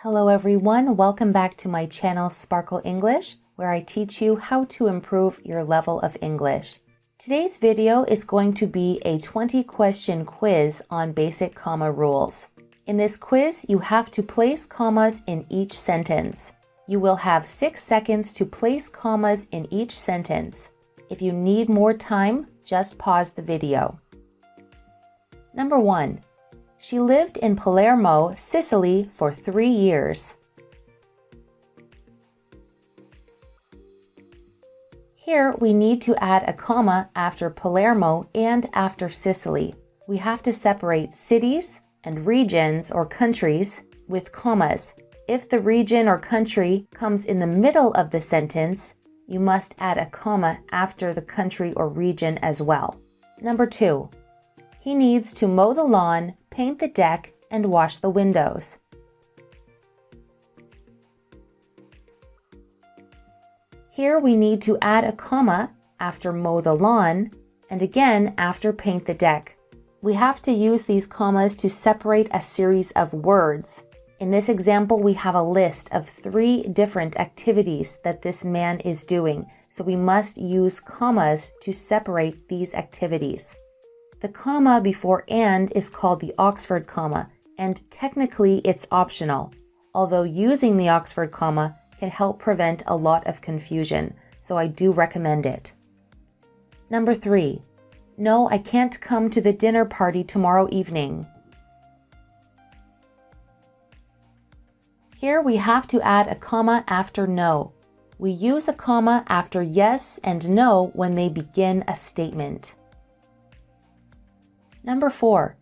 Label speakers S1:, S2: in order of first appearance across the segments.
S1: Hello everyone, welcome back to my channel Sparkle English, where I teach you how to improve your level of English. Today's video is going to be a 20-question quiz on basic comma rules. In this quiz, you have to place commas in each sentence. You will have 6 seconds to place commas in each sentence. If you need more time, just pause the video. Number 1. She lived in Palermo, Sicily for 3 years. Here we need to add a comma after Palermo and after Sicily. We have to separate cities and regions or countries with commas. If the region or country comes in the middle of the sentence, you must add a comma after the country or region as well. Number 2. He needs to mow the lawn, paint the deck, and wash the windows. Here we need to add a comma after mow the lawn and again after paint the deck. We have to use these commas to separate a series of words. In this example, we have a list of 3 different activities that this man is doing, so we must use commas to separate these activities. The comma before and is called the Oxford comma, and technically it's optional, although using the Oxford comma can help prevent a lot of confusion, so I do recommend it. Number 3. No, I can't come to the dinner party tomorrow evening. Here we have to add a comma after no. We use a comma after yes and no when they begin a statement. Number 4.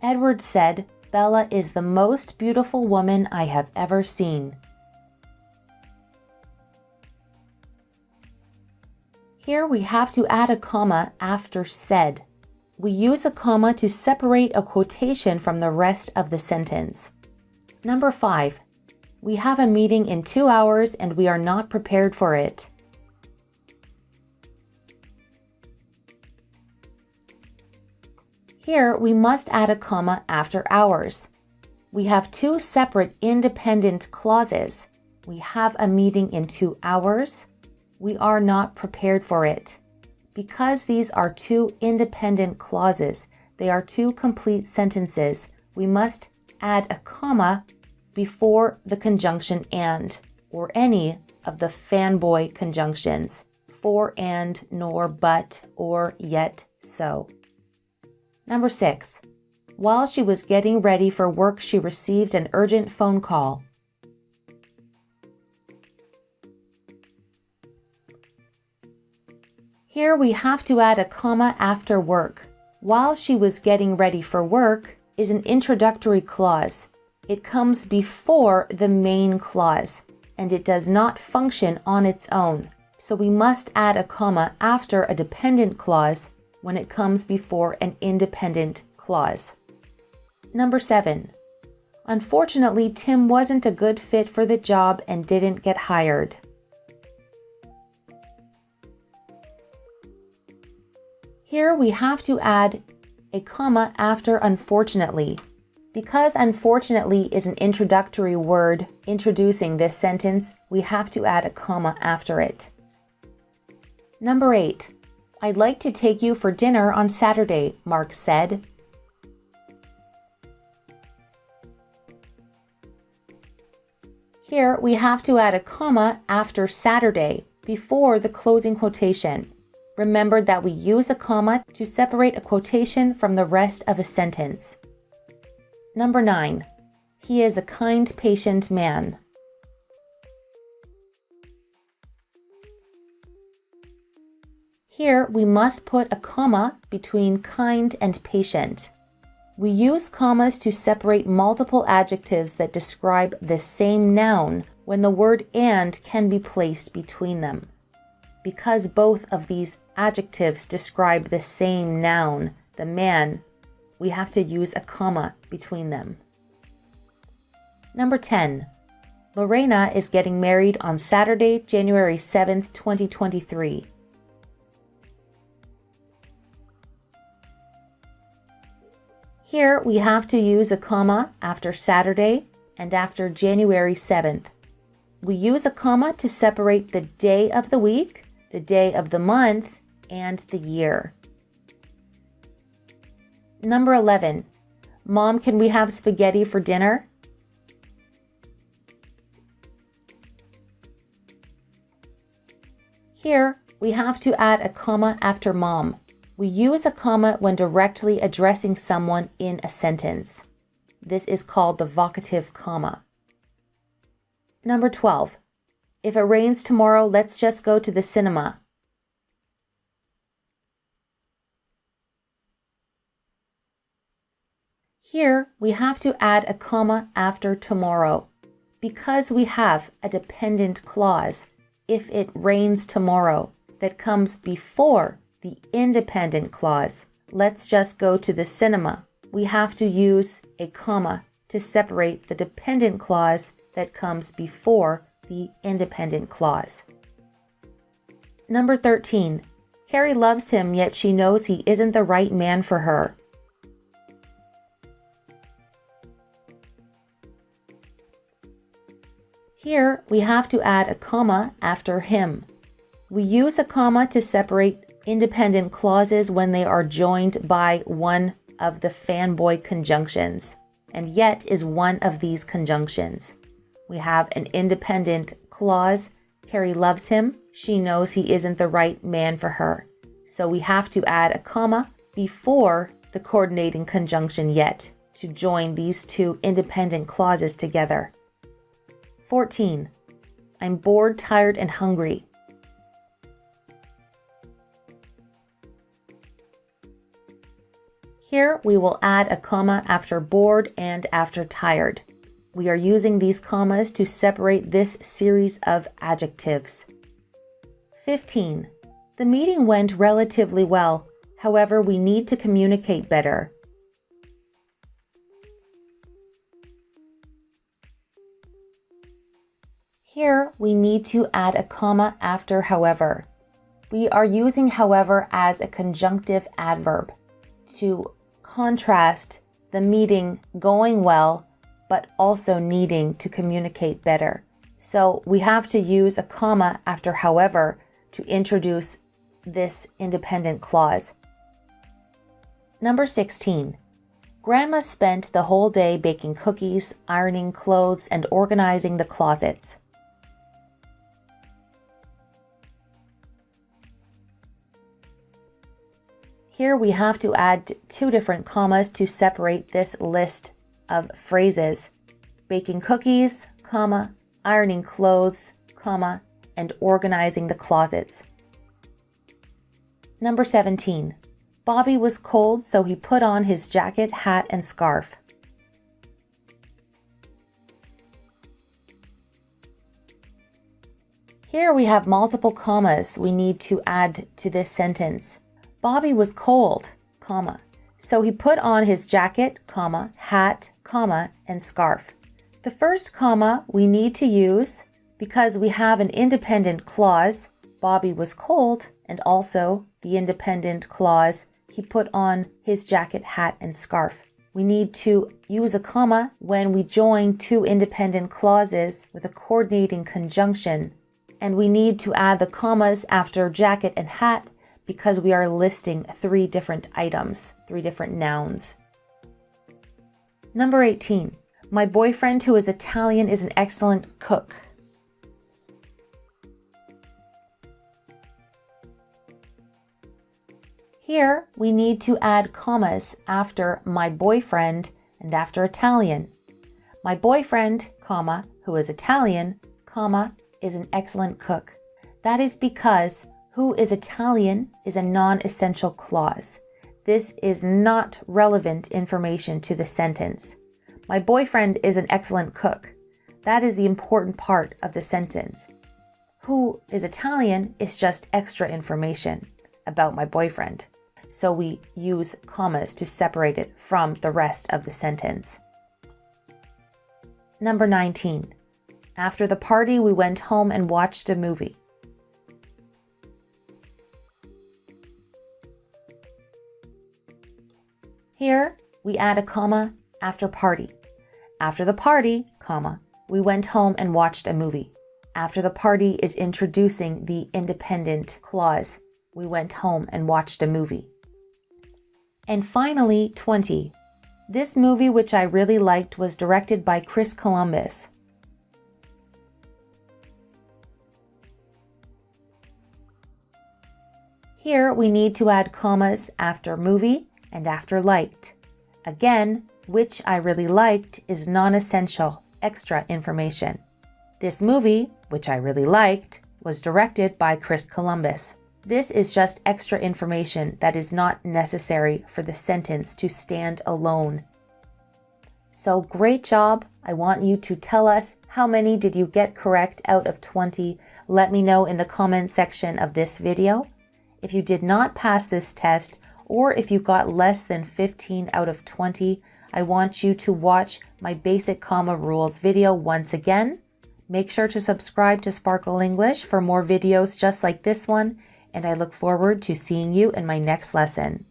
S1: Edward said, Bella is the most beautiful woman I have ever seen. Here we have to add a comma after said. We use a comma to separate a quotation from the rest of the sentence. Number 5. We have a meeting in 2 hours and we are not prepared for it. Here, we must add a comma after hours. We have 2 separate independent clauses. We have a meeting in 2 hours. We are not prepared for it. Because these are 2 independent clauses, they are 2 complete sentences, we must add a comma before the conjunction and, or any of the fanboy conjunctions, for and, nor, but, or, yet, so. Number 6. While she was getting ready for work, she received an urgent phone call. Here we have to add a comma after work. While she was getting ready for work is an introductory clause. It comes before the main clause, and it does not function on its own. So we must add a comma after a dependent clause when it comes before an independent clause. Number 7. Unfortunately, Tim wasn't a good fit for the job and didn't get hired. Here we have to add a comma after unfortunately. Because unfortunately is an introductory word introducing this sentence, we have to add a comma after it. Number 8. I'd like to take you for dinner on Saturday, Mark said. Here we have to add a comma after Saturday before the closing quotation. Remember that we use a comma to separate a quotation from the rest of a sentence. Number 9. He is a kind, patient man. Here, we must put a comma between kind and patient. We use commas to separate multiple adjectives that describe the same noun when the word and can be placed between them. Because both of these adjectives describe the same noun, the man, we have to use a comma between them. Number 10. Lorena is getting married on Saturday, January 7th, 2023. Here we have to use a comma after Saturday and after January 7th. We use a comma to separate the day of the week, the day of the month, and the year. Number 11. Mom, can we have spaghetti for dinner? Here, we have to add a comma after mom. We use a comma when directly addressing someone in a sentence. This is called the vocative comma. Number 12. If it rains tomorrow, let's just go to the cinema. Here, we have to add a comma after tomorrow. Because we have a dependent clause, if it rains tomorrow, that comes before the independent clause, let's just go to the cinema. We have to use a comma to separate the dependent clause that comes before the independent clause. Number 13. Carrie loves him, yet she knows he isn't the right man for her. Here, we have to add a comma after him. We use a comma to separate independent clauses when they are joined by one of the fanboy conjunctions, and yet is one of these conjunctions. We have an independent clause, Carrie loves him, she knows he isn't the right man for her. So we have to add a comma before the coordinating conjunction yet to join these two independent clauses together. 14. I'm bored, tired, and hungry. Here we will add a comma after bored and after tired. We are using these commas to separate this series of adjectives. 15. The meeting went relatively well. However, we need to communicate better. Here, we need to add a comma after however. We are using however as a conjunctive adverb to contrast the meeting going well, but also needing to communicate better. So we have to use a comma after however to introduce this independent clause. Number 16. Grandma spent the whole day baking cookies, ironing clothes, and organizing the closets. Here we have to add two different commas to separate this list of phrases. Baking cookies, comma, ironing clothes, comma, and organizing the closets. Number 17. Bobby was cold, so he put on his jacket, hat, and scarf. Here we have multiple commas we need to add to this sentence. Bobby was cold, comma, so he put on his jacket, comma, hat, comma, and scarf. The first comma we need to use because we have an independent clause, Bobby was cold, and also the independent clause, he put on his jacket, hat, and scarf. We need to use a comma when we join two independent clauses with a coordinating conjunction, and we need to add the commas after jacket and hat because we are listing three different items, three different nouns. Number 18. My boyfriend, who is Italian, is an excellent cook. Here, we need to add commas after my boyfriend and after Italian. My boyfriend, comma, who is Italian, comma, is an excellent cook. That is because who is Italian is a non-essential clause. This is not relevant information to the sentence. My boyfriend is an excellent cook. That is the important part of the sentence. Who is Italian is just extra information about my boyfriend. So we use commas to separate it from the rest of the sentence. Number 19. After the party, we went home and watched a movie. Here, we add a comma after party. After the party, comma, we went home and watched a movie. After the party is introducing the independent clause. We went home and watched a movie. And finally, 20. This movie, which I really liked, was directed by Chris Columbus. Here we need to add commas after movie and after liked. Again, which I really liked is non-essential, extra information. This movie, which I really liked, was directed by Chris Columbus. This is just extra information that is not necessary for the sentence to stand alone. So great job. I want you to tell us how many did you get correct out of 20. Let me know in the comment section of this video. If you did not pass this test, or if you got less than 15 out of 20, I want you to watch my basic comma rules video once again. Make sure to subscribe to Sparkle English for more videos just like this one, and I look forward to seeing you in my next lesson.